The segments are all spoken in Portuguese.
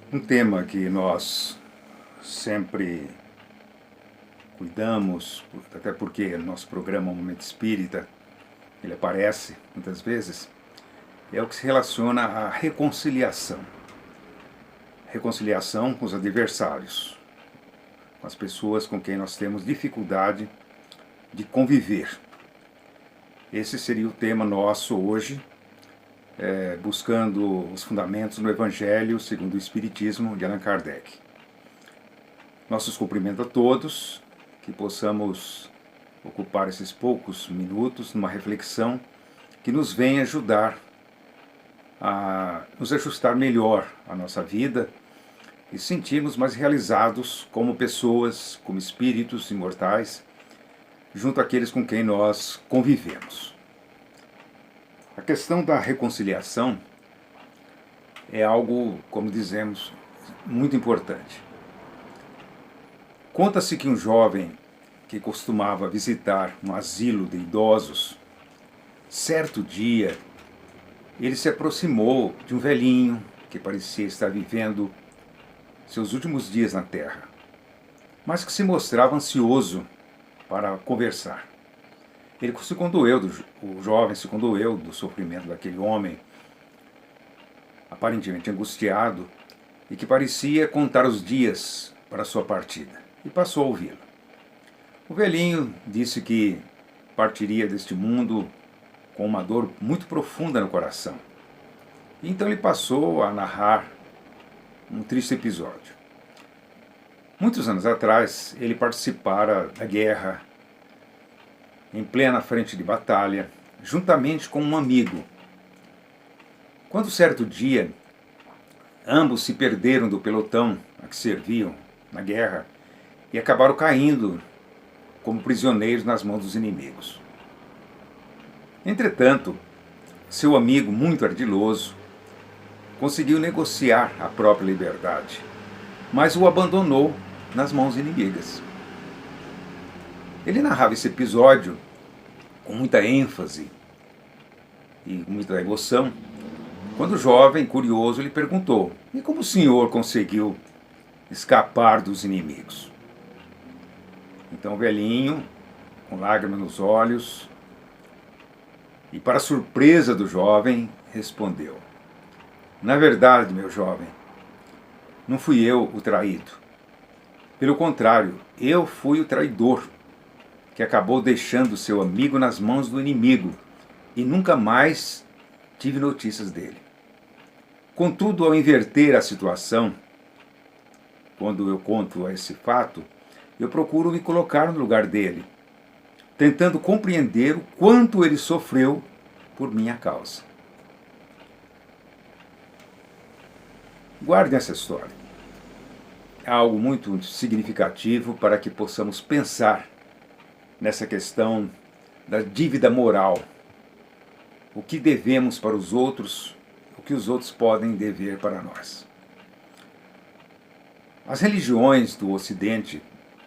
Um tema que nós sempre cuidamos, até porque nosso programa Momento Espírita, ele aparece muitas vezes, é o que se relaciona à reconciliação. Reconciliação com os adversários, com as pessoas com quem nós temos dificuldade de conviver. Esse seria o tema nosso hoje, buscando os fundamentos no Evangelho segundo o Espiritismo de Allan Kardec. Nossos cumprimentos a todos, que possamos ocupar esses poucos minutos numa reflexão que nos venha ajudar a nos ajustar melhor à nossa vida e sentirmos mais realizados como pessoas, como espíritos imortais, junto àqueles com quem nós convivemos. A questão da reconciliação é algo, como dizemos, muito importante. Conta-se que um jovem que costumava visitar um asilo de idosos, certo dia, ele se aproximou de um velhinho que parecia estar vivendo seus últimos dias na terra, mas que se mostrava ansioso para conversar. O jovem se condoeu do sofrimento daquele homem, aparentemente angustiado, e que parecia contar os dias para sua partida, e passou a ouvi-lo. O velhinho disse que partiria deste mundo com uma dor muito profunda no coração. E então ele passou a narrar um triste episódio. Muitos anos atrás, ele participara da guerra, em plena frente de batalha, juntamente com um amigo. Quando certo dia, ambos se perderam do pelotão a que serviam na guerra e acabaram caindo como prisioneiros nas mãos dos inimigos. Entretanto, seu amigo, muito ardiloso, conseguiu negociar a própria liberdade, mas o abandonou nas mãos inimigas. Ele narrava esse episódio com muita ênfase e com muita emoção, quando o jovem, curioso, lhe perguntou: "E como o senhor conseguiu escapar dos inimigos?" Então o velhinho, com lágrimas nos olhos, e para surpresa do jovem, respondeu: "Na verdade, meu jovem, não fui eu o traído. Pelo contrário, eu fui o traidor, que acabou deixando seu amigo nas mãos do inimigo e nunca mais tive notícias dele. Contudo, ao inverter a situação, quando eu conto esse fato, eu procuro me colocar no lugar dele, tentando compreender o quanto ele sofreu por minha causa." Guardem essa história. É algo muito significativo para que possamos pensar nessa questão da dívida moral. O que devemos para os outros, o que os outros podem dever para nós. As religiões do Ocidente,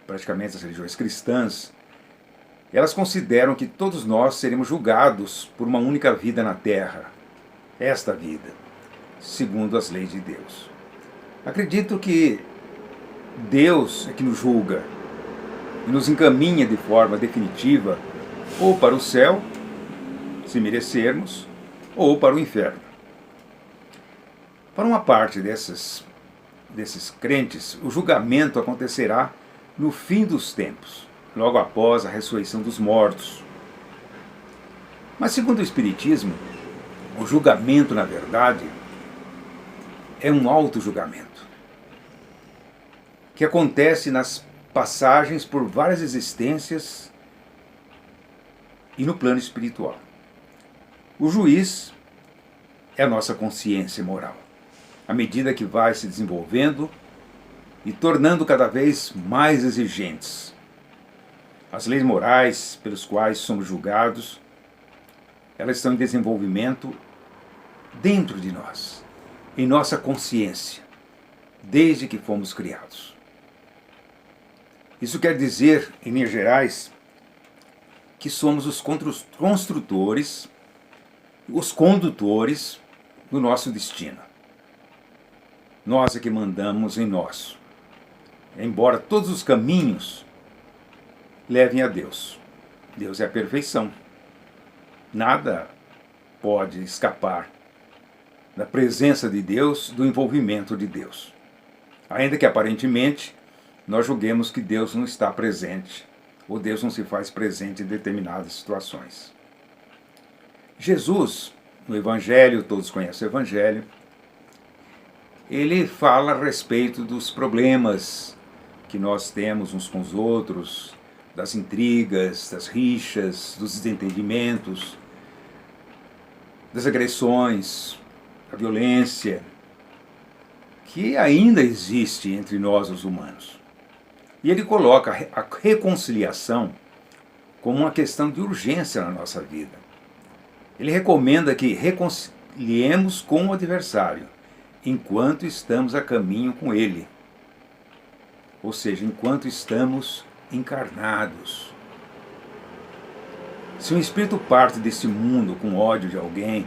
praticamente as religiões cristãs, elas consideram que todos nós seremos julgados por uma única vida na Terra, esta vida, segundo as leis de Deus. Acredito que Deus é que nos julga e nos encaminha de forma definitiva ou para o céu, se merecermos, ou para o inferno. Para uma parte desses crentes, o julgamento acontecerá no fim dos tempos, logo após a ressurreição dos mortos. Mas, segundo o Espiritismo, o julgamento, na verdade, é um auto-julgamento, que acontece nas passagens por várias existências e no plano espiritual. O juiz é a nossa consciência moral, à medida que vai se desenvolvendo e tornando cada vez mais exigentes. As leis morais pelos quais somos julgados, elas estão em desenvolvimento dentro de nós, em nossa consciência, desde que fomos criados. Isso quer dizer, em linhas gerais, que somos os construtores, os condutores do nosso destino. nós é que mandamos em nós. Embora todos os caminhos levem a Deus. Deus é a perfeição. Nada pode escapar da presença de Deus, do envolvimento de Deus. Ainda que aparentemente nós julguemos que Deus não está presente, ou Deus não se faz presente em determinadas situações. Jesus, no Evangelho, todos conhecem o Evangelho, ele fala a respeito dos problemas que nós temos uns com os outros, das intrigas, das rixas, dos desentendimentos, das agressões, da violência, que ainda existe entre nós os humanos. E ele coloca a reconciliação como uma questão de urgência na nossa vida. Ele recomenda que reconciliemos com o adversário, enquanto estamos a caminho com ele. Ou seja, enquanto estamos encarnados. Se um espírito parte desse mundo com ódio de alguém,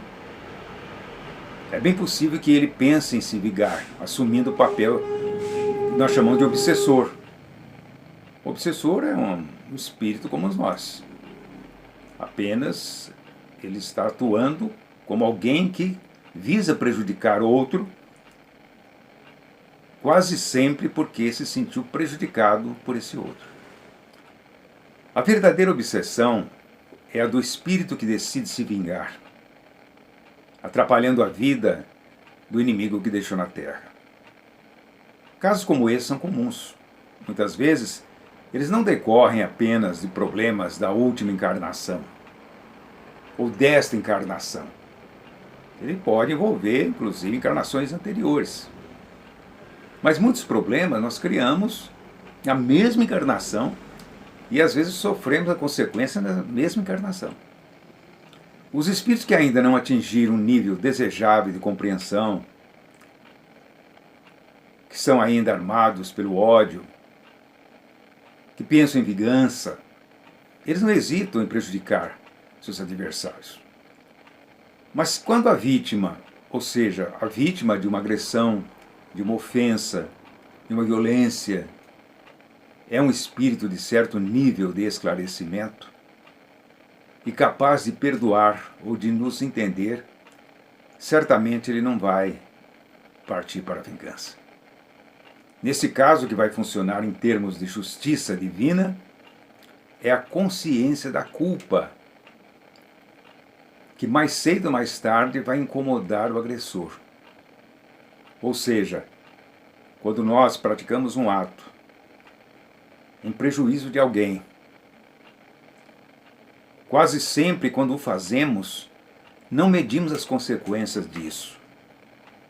é bem possível que ele pense em se vingar, assumindo o papel que nós chamamos de obsessor. O obsessor é um espírito como nós. Apenas ele está atuando como alguém que visa prejudicar outro, quase sempre porque se sentiu prejudicado por esse outro. A verdadeira obsessão é a do espírito que decide se vingar, atrapalhando a vida do inimigo que deixou na terra. Casos como esse são comuns. Muitas vezes, eles não decorrem apenas de problemas da última encarnação, ou desta encarnação. Ele pode envolver, inclusive, encarnações anteriores. Mas muitos problemas nós criamos na mesma encarnação e às vezes sofremos a consequência da mesma encarnação. Os espíritos que ainda não atingiram um nível desejável de compreensão, que são ainda armados pelo ódio, que pensam em vingança, eles não hesitam em prejudicar seus adversários. Mas quando a vítima, ou seja, a vítima de uma agressão, de uma ofensa, de uma violência, é um espírito de certo nível de esclarecimento e capaz de perdoar ou de nos entender, certamente ele não vai partir para a vingança. Nesse caso, o que vai funcionar em termos de justiça divina é a consciência da culpa, que mais cedo ou mais tarde vai incomodar o agressor. Ou seja, quando nós praticamos um ato em prejuízo de alguém, quase sempre quando o fazemos, não medimos as consequências disso.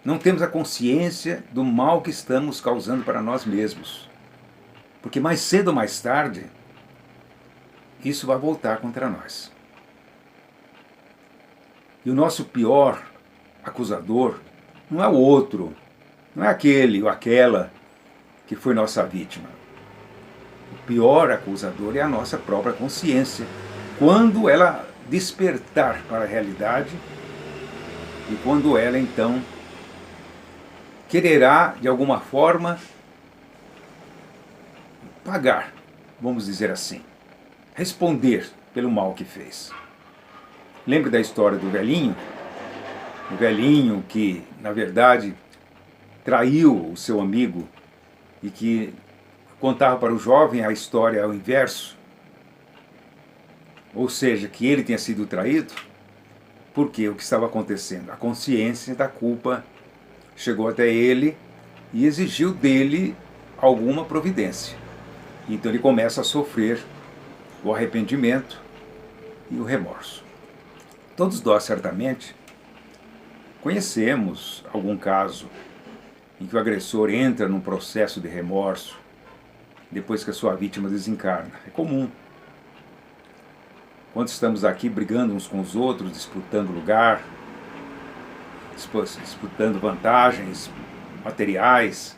Não temos a consciência do mal que estamos causando para nós mesmos. Porque mais cedo ou mais tarde, isso vai voltar contra nós. E o nosso pior acusador não é o outro, não é aquele ou aquela que foi nossa vítima. O pior acusador é a nossa própria consciência, quando ela despertar para a realidade e quando ela então quererá de alguma forma pagar, vamos dizer assim, responder pelo mal que fez. Lembre da história do velhinho? O velhinho que, na verdade, traiu o seu amigo e que contava para o jovem a história ao inverso. Ou seja, que ele tinha sido traído. Porque o que estava acontecendo? A consciência da culpa chegou até ele e exigiu dele alguma providência. Então ele começa a sofrer o arrependimento e o remorso. Todos nós, certamente, conhecemos algum caso em que o agressor entra num processo de remorso depois que a sua vítima desencarna. É comum. Quando estamos aqui brigando uns com os outros, disputando lugar, disputando vantagens materiais,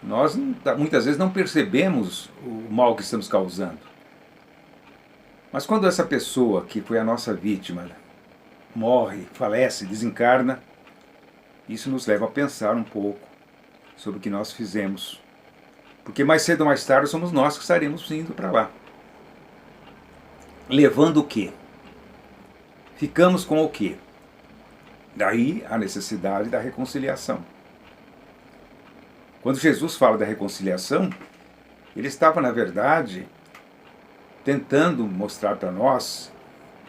nós muitas vezes não percebemos o mal que estamos causando. Mas quando essa pessoa que foi a nossa vítima morre, falece, desencarna, isso nos leva a pensar um pouco sobre o que nós fizemos. Porque mais cedo ou mais tarde somos nós que estaremos indo para lá. Levando o quê? Ficamos com o quê? Daí a necessidade da reconciliação. Quando Jesus fala da reconciliação, ele estava, na verdade, tentando mostrar para nós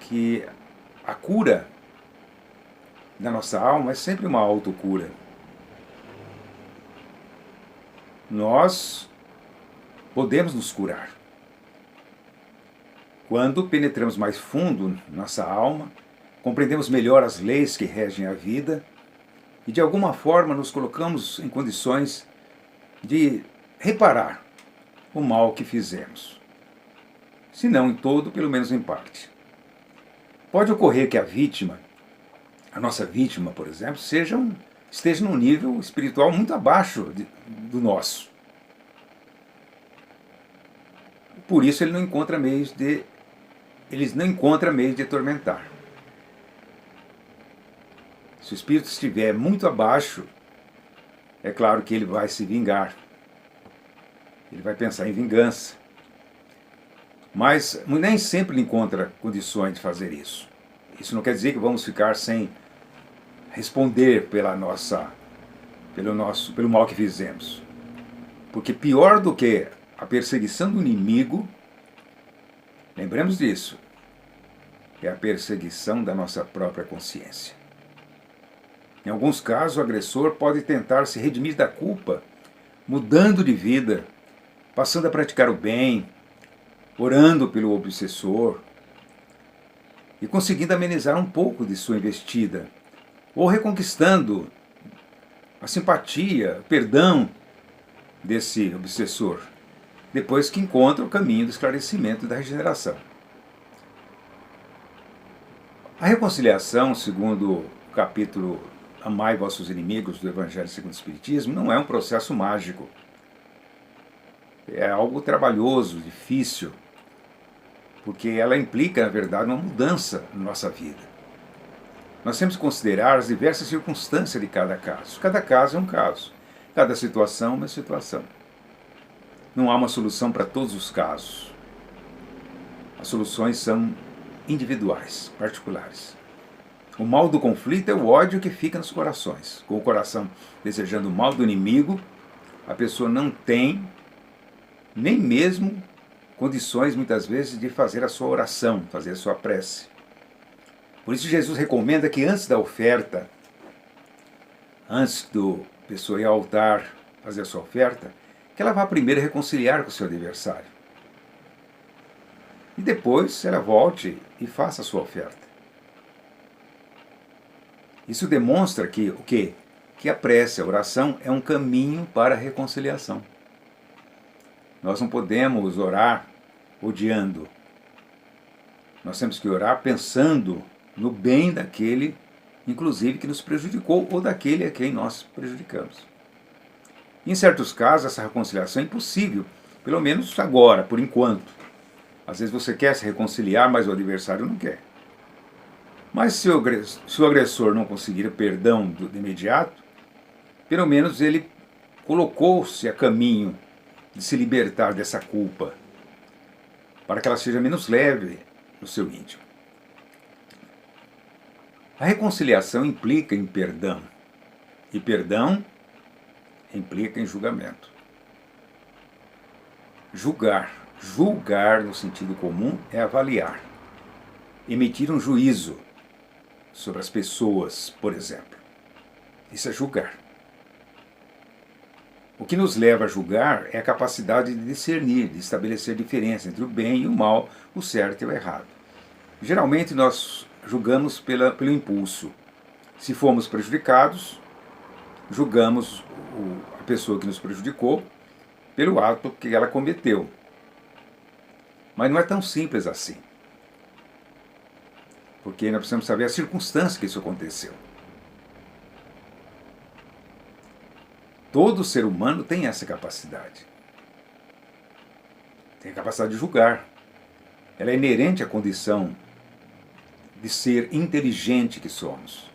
que a cura da nossa alma é sempre uma autocura. Nós podemos nos curar. Quando penetramos mais fundo na nossa alma, compreendemos melhor as leis que regem a vida e, de alguma forma, nos colocamos em condições de reparar o mal que fizemos. Se não em todo, pelo menos em parte. Pode ocorrer que a nossa vítima, por exemplo, esteja num nível espiritual muito abaixo do nosso. Por isso ele não encontra meios de atormentar. Se o espírito estiver muito abaixo, é claro que ele vai se vingar. Ele vai pensar em vingança. Mas nem sempre ele encontra condições de fazer isso. Isso não quer dizer que vamos ficar sem responder pelo mal que fizemos. Porque pior do que a perseguição do inimigo, lembremos disso, é a perseguição da nossa própria consciência. Em alguns casos, o agressor pode tentar se redimir da culpa, mudando de vida, passando a praticar o bem, orando pelo obsessor e conseguindo amenizar um pouco de sua investida, ou reconquistando a simpatia, o perdão desse obsessor, depois que encontra o caminho do esclarecimento e da regeneração. A reconciliação, segundo o capítulo Amai vossos inimigos do Evangelho segundo o Espiritismo, não é um processo mágico. É algo trabalhoso, difícil, porque ela implica, na verdade, uma mudança na nossa vida. Nós temos que considerar as diversas circunstâncias de cada caso. Cada caso é um caso. Cada situação é uma situação. Não há uma solução para todos os casos. As soluções são individuais, particulares. O mal do conflito é o ódio que fica nos corações. Com o coração desejando o mal do inimigo, a pessoa não tem nem mesmo condições, muitas vezes, de fazer a sua oração, fazer a sua prece. Por isso Jesus recomenda que antes da oferta, antes do pessoa ir ao altar fazer a sua oferta, que ela vá primeiro reconciliar com o seu adversário. E depois ela volte e faça a sua oferta. Isso demonstra que o quê? Que a prece, a oração, é um caminho para a reconciliação. Nós não podemos orar odiando. Nós temos que orar pensando no bem daquele, inclusive, que nos prejudicou, ou daquele a quem nós prejudicamos. Em certos casos, essa reconciliação é impossível, pelo menos agora, por enquanto. Às vezes você quer se reconciliar, mas o adversário não quer. Mas se o agressor não conseguir o perdão de imediato, pelo menos ele colocou-se a caminho de se libertar dessa culpa, para que ela seja menos leve no seu íntimo. A reconciliação implica em perdão, e perdão implica em julgamento. Julgar no sentido comum é avaliar, emitir um juízo sobre as pessoas, por exemplo. Isso é julgar. O que nos leva a julgar é a capacidade de discernir, de estabelecer diferença entre o bem e o mal, o certo e o errado. Geralmente nós julgamos pelo impulso. Se fomos prejudicados, julgamos a pessoa que nos prejudicou pelo ato que ela cometeu. Mas não é tão simples assim. Porque nós precisamos saber a circunstância que isso aconteceu. Todo ser humano tem essa capacidade. Tem a capacidade de julgar. Ela é inerente à condição de ser inteligente que somos.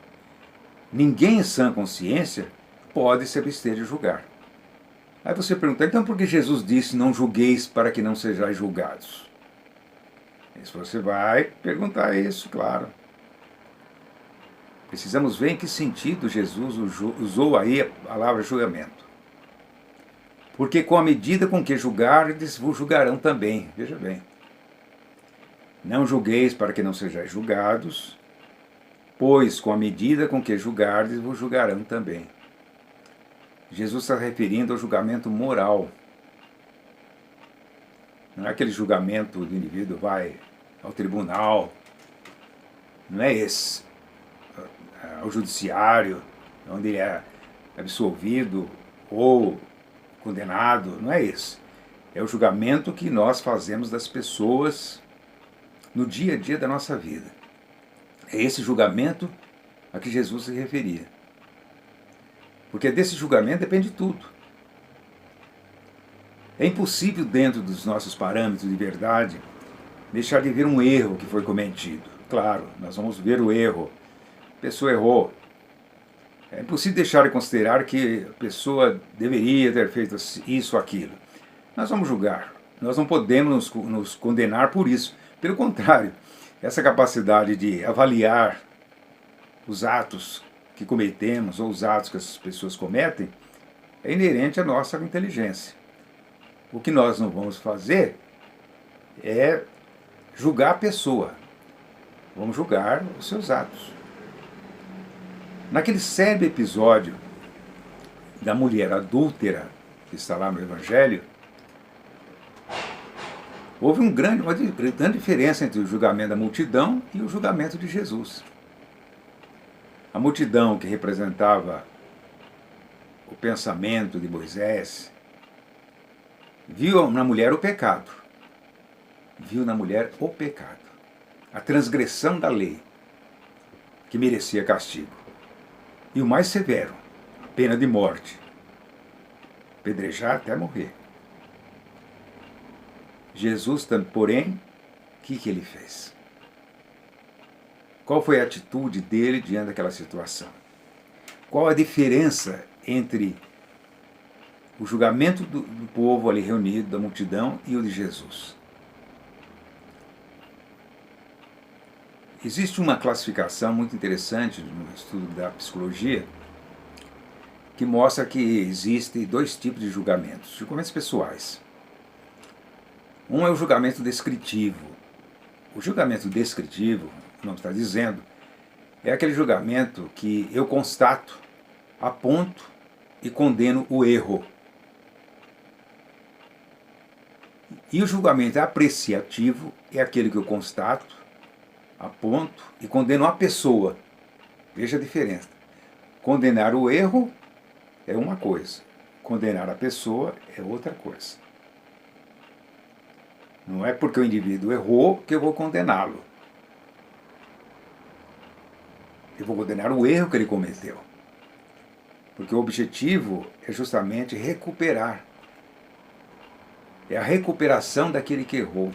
Ninguém em sã consciência pode se abster de julgar. Aí você pergunta, então por que Jesus disse, não julgueis para que não sejais julgados? Isso você vai perguntar isso, claro. Precisamos ver em que sentido Jesus usou aí a palavra julgamento. Porque com a medida com que julgardes, vos julgarão também. Veja bem. Não julgueis para que não sejais julgados, pois com a medida com que julgardes, vos julgarão também. Jesus está referindo ao julgamento moral. Não é aquele julgamento do indivíduo vai ao tribunal, não é esse. Ao judiciário, onde ele é absolvido ou condenado, não é esse. É o julgamento que nós fazemos das pessoas no dia a dia da nossa vida. É esse julgamento a que Jesus se referia. Porque desse julgamento depende tudo. É impossível, dentro dos nossos parâmetros de verdade, deixar de ver um erro que foi cometido. Claro, nós vamos ver o erro. A pessoa errou. É impossível deixar de considerar que a pessoa deveria ter feito isso ou aquilo. Nós vamos julgar. Nós não podemos nos condenar por isso. Pelo contrário, essa capacidade de avaliar os atos que cometemos ou os atos que as pessoas cometem é inerente à nossa inteligência. O que nós não vamos fazer é julgar a pessoa. Vamos julgar os seus atos. Naquele célebre episódio da mulher adúltera, que está lá no Evangelho, houve uma grande diferença entre o julgamento da multidão e o julgamento de Jesus. A multidão, que representava o pensamento de Moisés, viu na mulher o pecado. Viu na mulher o pecado. A transgressão da lei, que merecia castigo. E o mais severo, a pena de morte. Apedrejar até morrer. Jesus, porém, o que ele fez? Qual foi a atitude dele diante daquela situação? Qual a diferença entre o julgamento do povo ali reunido, da multidão, e o de Jesus? Existe uma classificação muito interessante no estudo da psicologia que mostra que existem dois tipos de julgamentos, julgamentos pessoais. Um é o julgamento descritivo. O julgamento descritivo, o nome está dizendo, é aquele julgamento que eu constato, aponto e condeno o erro. E o julgamento apreciativo é aquele que eu constato, aponto e condeno a pessoa. Veja a diferença. Condenar o erro é uma coisa, condenar a pessoa é outra coisa. Não é porque o indivíduo errou que eu vou condená-lo. Eu vou condenar o erro que ele cometeu. Porque o objetivo é justamente recuperar. É a recuperação daquele que errou.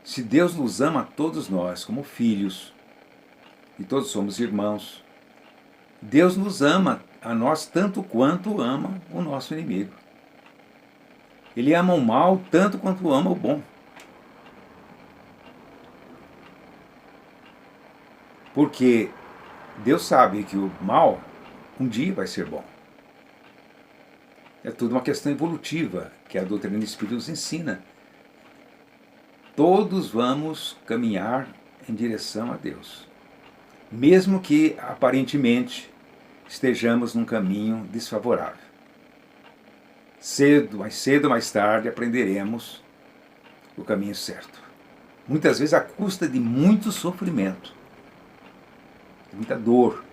Se Deus nos ama a todos nós como filhos, e todos somos irmãos, Deus nos ama a nós tanto quanto ama o nosso inimigo. Ele ama o mal tanto quanto ama o bom. Porque Deus sabe que o mal um dia vai ser bom. É tudo uma questão evolutiva que a doutrina do Espírito nos ensina. Todos vamos caminhar em direção a Deus. Mesmo que, aparentemente, estejamos num caminho desfavorável. Cedo ou mais tarde, aprenderemos o caminho certo. Muitas vezes à custa de muito sofrimento, de muita dor,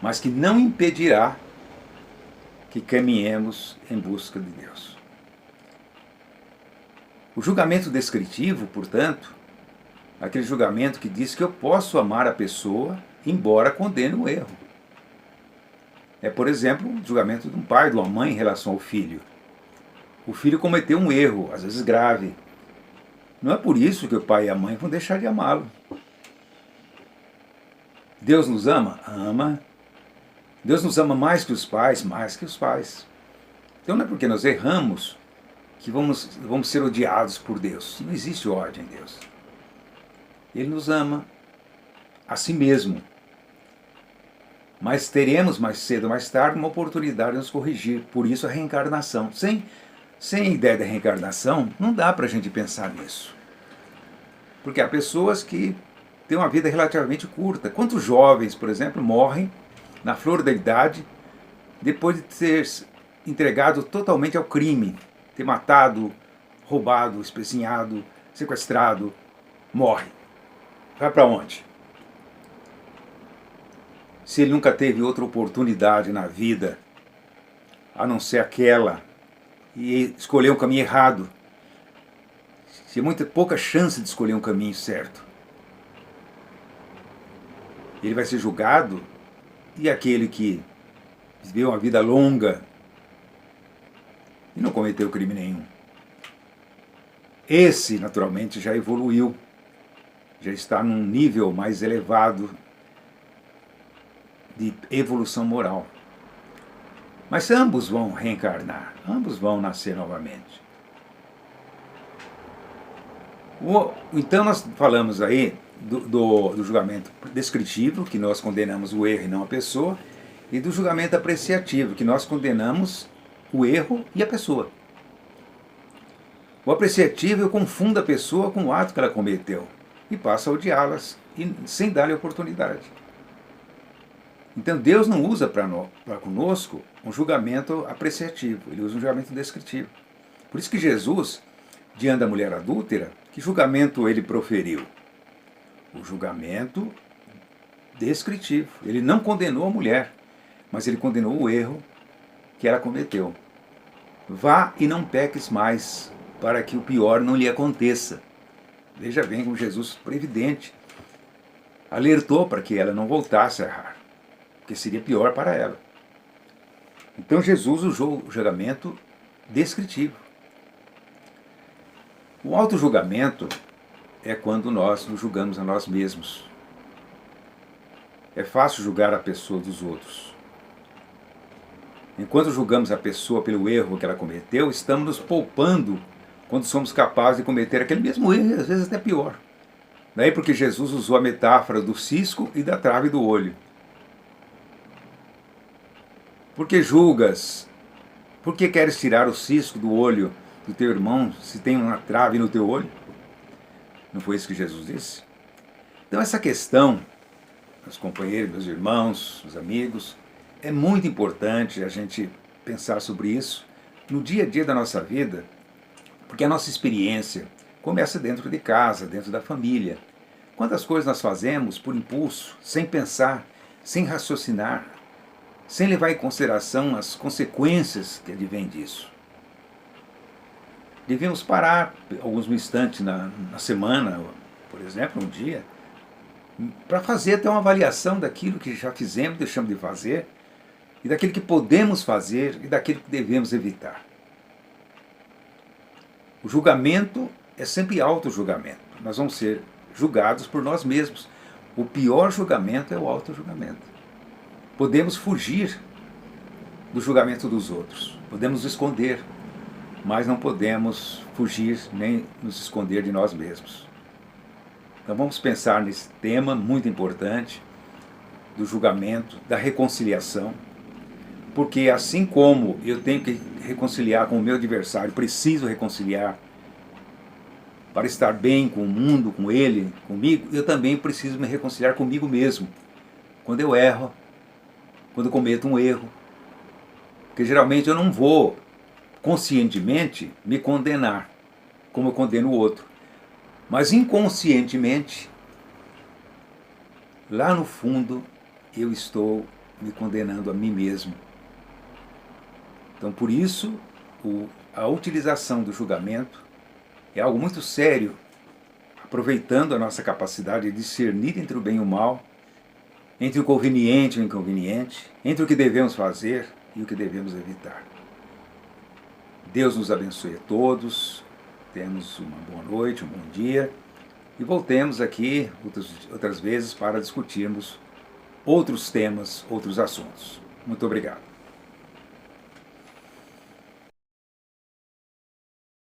mas que não impedirá que caminhemos em busca de Deus. O julgamento descritivo, portanto, aquele julgamento que diz que eu posso amar a pessoa, embora condene o erro. É, por exemplo, o julgamento de um pai, de uma mãe em relação ao filho. O filho cometeu um erro, às vezes grave. Não é por isso que o pai e a mãe vão deixar de amá-lo. Deus nos ama? Ama. Deus nos ama mais que os pais, mais que os pais. Então não é porque nós erramos que vamos ser odiados por Deus. Não existe ódio em Deus. Ele nos ama a si mesmo. Mas teremos mais cedo ou mais tarde uma oportunidade de nos corrigir. Por isso a reencarnação. Sem a ideia da reencarnação, não dá para a gente pensar nisso. Porque há pessoas que têm uma vida relativamente curta. Quantos jovens, por exemplo, morrem na flor da idade depois de ter entregado totalmente ao crime, ter matado, roubado, especinhado, sequestrado, morre. Vai para onde? Se ele nunca teve outra oportunidade na vida, a não ser aquela, e escolheu um caminho errado, tinha pouca chance de escolher um caminho certo. Ele vai ser julgado, e aquele que viveu uma vida longa e não cometeu crime nenhum, esse naturalmente já evoluiu, já está num nível mais elevado de evolução moral. Mas ambos vão reencarnar, ambos vão nascer novamente. Então nós falamos aí do julgamento descritivo, que nós condenamos o erro e não a pessoa, e do julgamento apreciativo, que nós condenamos o erro e a pessoa. O apreciativo, eu cofundo a pessoa com o ato que ela cometeu e passo a odiá-las sem dar-lhe oportunidade. Então Deus não usa para conosco um julgamento apreciativo, ele usa um julgamento descritivo. Por isso que Jesus, diante da mulher adúltera, que julgamento ele proferiu? O julgamento descritivo. Ele não condenou a mulher, mas ele condenou o erro que ela cometeu. Vá e não peques mais, para que o pior não lhe aconteça. Veja bem como Jesus, previdente, alertou para que ela não voltasse a errar, porque seria pior para ela. Então Jesus usou o julgamento descritivo. O auto-julgamento é quando nós nos julgamos a nós mesmos. É fácil julgar a pessoa dos outros. Enquanto julgamos a pessoa pelo erro que ela cometeu, estamos nos poupando quando somos capazes de cometer aquele mesmo erro, e às vezes até pior. Daí porque Jesus usou a metáfora do cisco e da trave do olho. Por que julgas? Por que queres tirar o cisco do olho do teu irmão se tem uma trave no teu olho? Não foi isso que Jesus disse? Então essa questão, meus companheiros, meus irmãos, meus amigos, é muito importante a gente pensar sobre isso no dia a dia da nossa vida, porque a nossa experiência começa dentro de casa, dentro da família. Quantas coisas nós fazemos por impulso, sem pensar, sem raciocinar, sem levar em consideração as consequências que advêm disso. Devíamos parar alguns instantes na semana, por exemplo, um dia, para fazer até uma avaliação daquilo que já fizemos, deixamos de fazer, e daquilo que podemos fazer e daquilo que devemos evitar. O julgamento é sempre auto-julgamento. Nós vamos ser julgados por nós mesmos. O pior julgamento é o auto-julgamento. Podemos fugir do julgamento dos outros, podemos esconder, mas não podemos fugir nem nos esconder de nós mesmos. Então vamos pensar nesse tema muito importante do julgamento, da reconciliação, porque assim como eu tenho que reconciliar com o meu adversário, preciso reconciliar para estar bem com o mundo, com ele, comigo, eu também preciso me reconciliar comigo mesmo. Quando eu erro, quando eu cometo um erro, porque geralmente eu não vou conscientemente me condenar, como eu condeno o outro, mas inconscientemente, lá no fundo, eu estou me condenando a mim mesmo. Então, por isso, a utilização do julgamento é algo muito sério, aproveitando a nossa capacidade de discernir entre o bem e o mal, entre o conveniente e o inconveniente, entre o que devemos fazer e o que devemos evitar. Deus nos abençoe a todos, temos uma boa noite, um bom dia, e voltemos aqui outras vezes para discutirmos outros temas, outros assuntos. Muito obrigado.